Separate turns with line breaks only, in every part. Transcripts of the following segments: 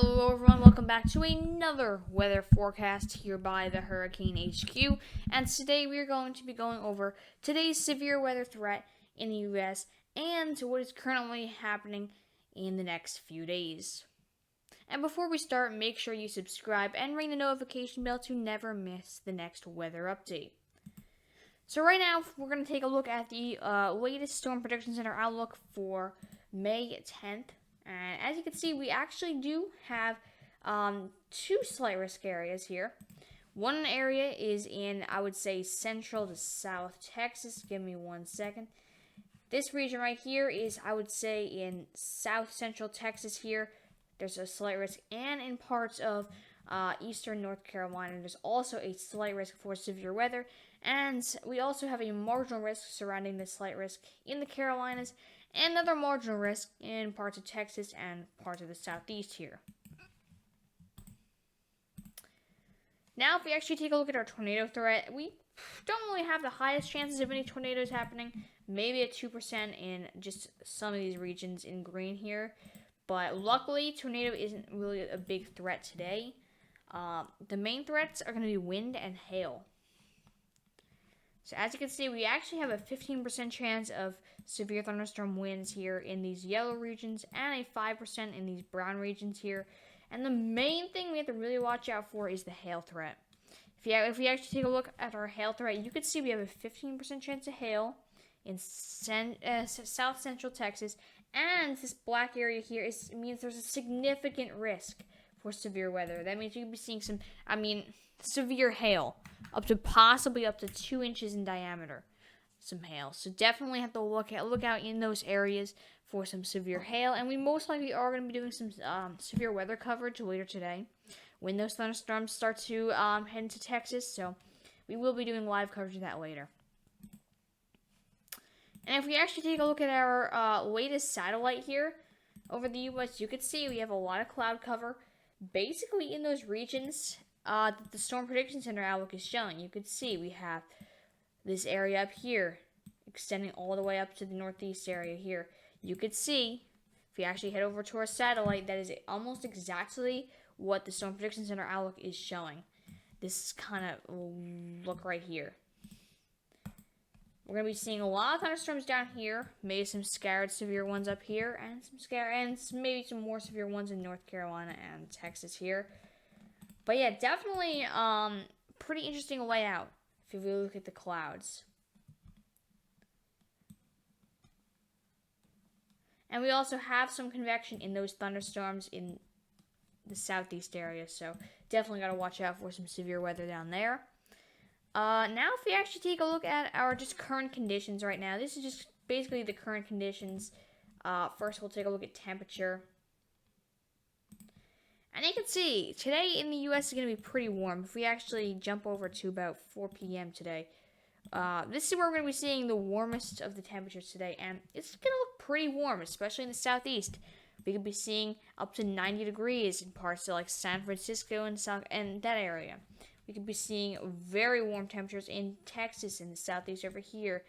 Hello everyone, welcome back to another weather forecast here by the Hurricane HQ. And today we are going to be going over today's severe weather threat in the US and what is currently happening in the next few days. And before we start, make sure you subscribe and ring the notification bell to never miss the next weather update. So right now, we're going to take a look at the latest storm predictions in our outlook for May 10th. And as you can see, we actually do have two slight risk areas here. One area is in, I would say, central to south Texas. Give me 1 second. This region right here is, I would say, in south central Texas here. There's a slight risk. And in parts of eastern North Carolina, there's also a slight risk for severe weather. And we also have a marginal risk surrounding this slight risk in the Carolinas, and another marginal risk in parts of Texas and parts of the southeast here. Now, if we actually take a look at our tornado threat, we don't really have the highest chances of any tornadoes happening. Maybe at 2% in just some of these regions in green here. But luckily, tornado isn't really a big threat today. The main threats are going to be wind and hail. So as you can see, we actually have a 15% chance of severe thunderstorm winds here in these yellow regions and a 5% in these brown regions here. And the main thing we have to really watch out for is the hail threat. If we actually take a look at our hail threat, you can see we have a 15% chance of hail in south central Texas. And this black area here means there's a significant risk for severe weather. That means you could be seeing severe hail, possibly up to 2 inches in diameter, some hail. So definitely have to look out in those areas for some severe hail. And we most likely are going to be doing some severe weather coverage later today when those thunderstorms start to head into Texas. So we will be doing live coverage of that later. And if we actually take a look at our latest satellite here over the U.S., you can see we have a lot of cloud cover basically in those regions that the Storm Prediction Center outlook is showing. You could see we have this area up here extending all the way up to the northeast area here. You could see, if we actually head over to our satellite, that is almost exactly what the Storm Prediction Center outlook is showing. This kind of look right here. We're going to be seeing a lot of thunderstorms down here, maybe some scattered severe ones up here, and maybe some more severe ones in North Carolina and Texas here. But yeah, definitely pretty interesting layout if you really look at the clouds. And we also have some convection in those thunderstorms in the southeast area, so definitely got to watch out for some severe weather down there. Now, if we actually take a look at our just current conditions right now, this is just basically the current conditions. First, we'll take a look at temperature. And you can see, today in the U.S. is going to be pretty warm. If we actually jump over to about 4 p.m. today, this is where we're going to be seeing the warmest of the temperatures today. And it's going to look pretty warm, especially in the southeast. We could be seeing up to 90 degrees in parts of like San Francisco and that area. We could be seeing very warm temperatures in Texas and the southeast over here.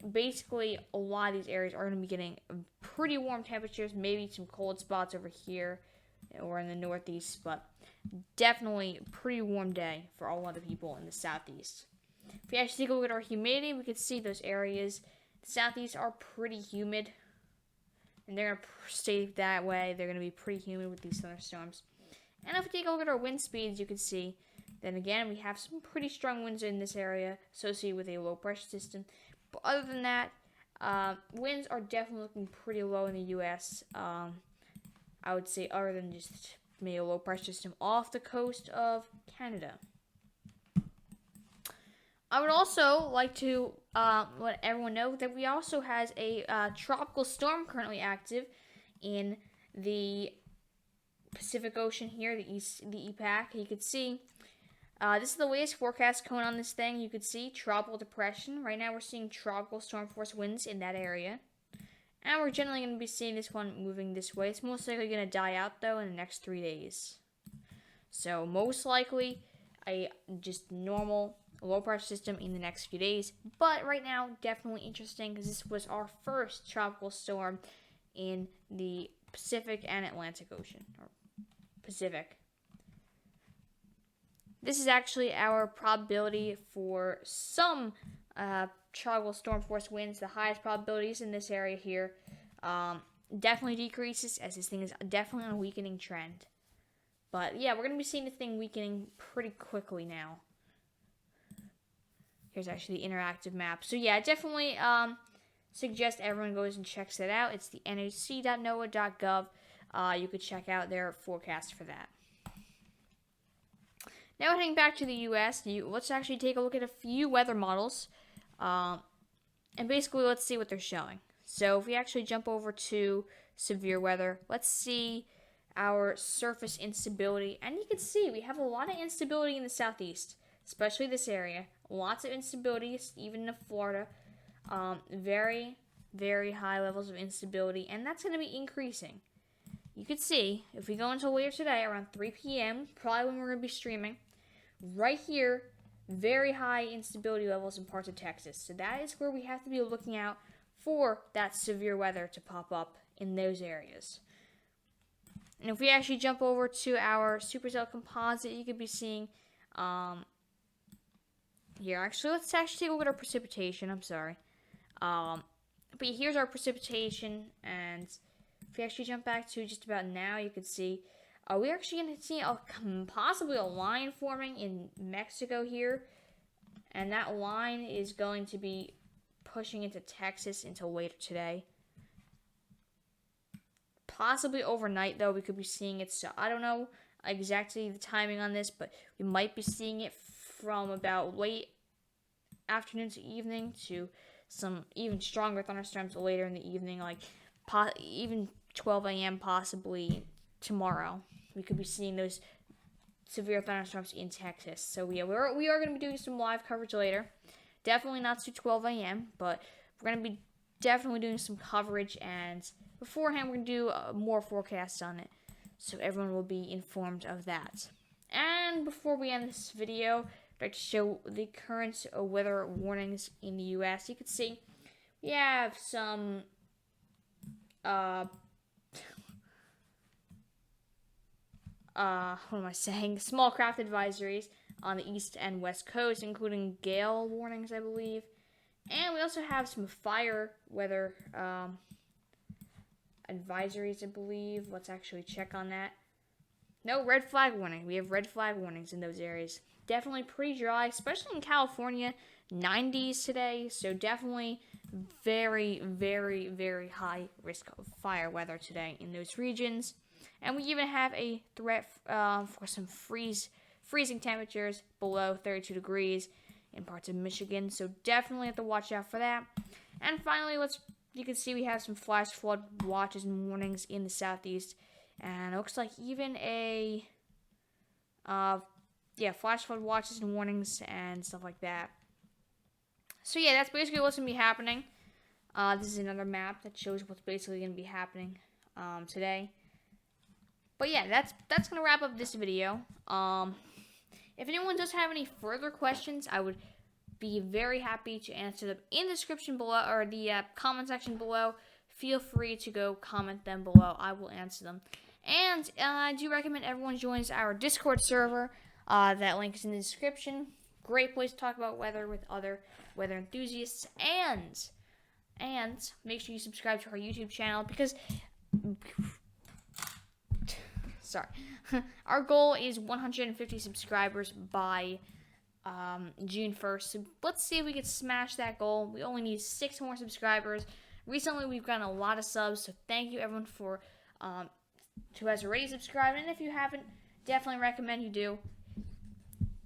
Basically, a lot of these areas are going to be getting pretty warm temperatures, maybe some cold spots over here or in the northeast, but definitely a pretty warm day for a lot of people in the southeast. If we actually take a look at our humidity, we can see those areas. The southeast are pretty humid, and they're going to stay that way. They're going to be pretty humid with these thunderstorms. And if we take a look at our wind speeds, you can see then again, we have some pretty strong winds in this area associated with a low pressure system. But other than that, winds are definitely looking pretty low in the U.S. I would say other than just maybe a low pressure system off the coast of Canada. I would also like to let everyone know that we also has a tropical storm currently active in the Pacific Ocean here, the EPAC. You could see this is the latest forecast cone on this thing. You could see tropical depression. Right now we're seeing tropical storm force winds in that area. And we're generally going to be seeing this one moving this way. It's most likely going to die out, though, in the next 3 days. So most likely a just normal low pressure system in the next few days. But right now, definitely interesting because this was our first tropical storm in the Pacific and Atlantic Ocean. Or Pacific. This is actually our probability for some tropical storm force winds. The highest probabilities in this area here definitely decreases, as this thing is definitely on a weakening trend. But yeah, we're going to be seeing the thing weakening pretty quickly now. Here's actually the interactive map. So yeah, definitely suggest everyone goes and checks that out. It's the nhc.noaa.gov. You could check out their forecast for that. Now heading back to the U.S., let's actually take a look at a few weather models. And basically, let's see what they're showing. So if we actually jump over to severe weather, let's see our surface instability. And you can see we have a lot of instability in the southeast, especially this area. Lots of instability, even in Florida. Very, very high levels of instability, and that's going to be increasing. You can see, if we go until later today, around 3 p.m., probably when we're going to be streaming, right here, very high instability levels in parts of Texas. So that is where we have to be looking out for that severe weather to pop up in those areas. And if we actually jump over to our supercell composite, you could be seeing here. Actually, let's actually take a look at our precipitation. I'm sorry. But here's our precipitation, and if we actually jump back to just about now, you can see we're actually going to see possibly a line forming in Mexico here, and that line is going to be pushing into Texas until later today. Possibly overnight, though, we could be seeing it. So I don't know exactly the timing on this, but we might be seeing it from about late afternoon to evening to some even stronger thunderstorms later in the evening, like even 12 a.m. possibly tomorrow. We could be seeing those severe thunderstorms in Texas. So yeah, we are going to be doing some live coverage later. Definitely not to 12 a.m., but we're going to be definitely doing some coverage, and beforehand we're going to do more forecasts on it, so everyone will be informed of that. And before we end this video, I'd like to show the current weather warnings in the U.S. You can see we have some small craft advisories on the east and west coast, including gale warnings, I believe. And we also have some fire weather advisories, I believe. Let's actually check on that. No, red flag warning. We have red flag warnings in those areas. Definitely pretty dry, especially in California. 90s today, so definitely very, very, very high risk of fire weather today in those regions. And we even have a threat for some freezing temperatures below 32 degrees in parts of Michigan, so definitely have to watch out for that. And finally, you can see we have some flash flood watches and warnings in the southeast, and it looks like even a flash flood watches and warnings and stuff like that. So yeah, that's basically what's going to be happening. This is another map that shows what's basically going to be happening today. But yeah, that's going to wrap up this video. If anyone does have any further questions, I would be very happy to answer them in the description below, or the comment section below. Feel free to go comment them below. I will answer them. And I do recommend everyone joins our Discord server. That link is in the description. Great place to talk about weather with other weather enthusiasts. And make sure you subscribe to our YouTube channel, because our goal is 150 subscribers by June 1st. So let's see if we can smash that goal. We only need 6 more subscribers. Recently, we've gotten a lot of subs, so thank you everyone for who has already subscribed. And if you haven't, definitely recommend you do.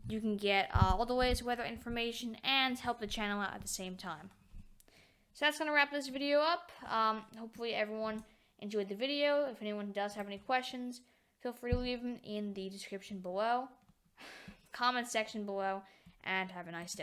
You can get all the latest weather information and help the channel out at the same time. So that's going to wrap this video up. Hopefully everyone enjoyed the video. If anyone does have any questions, feel free to leave them in the description below, comment section below, and have a nice day.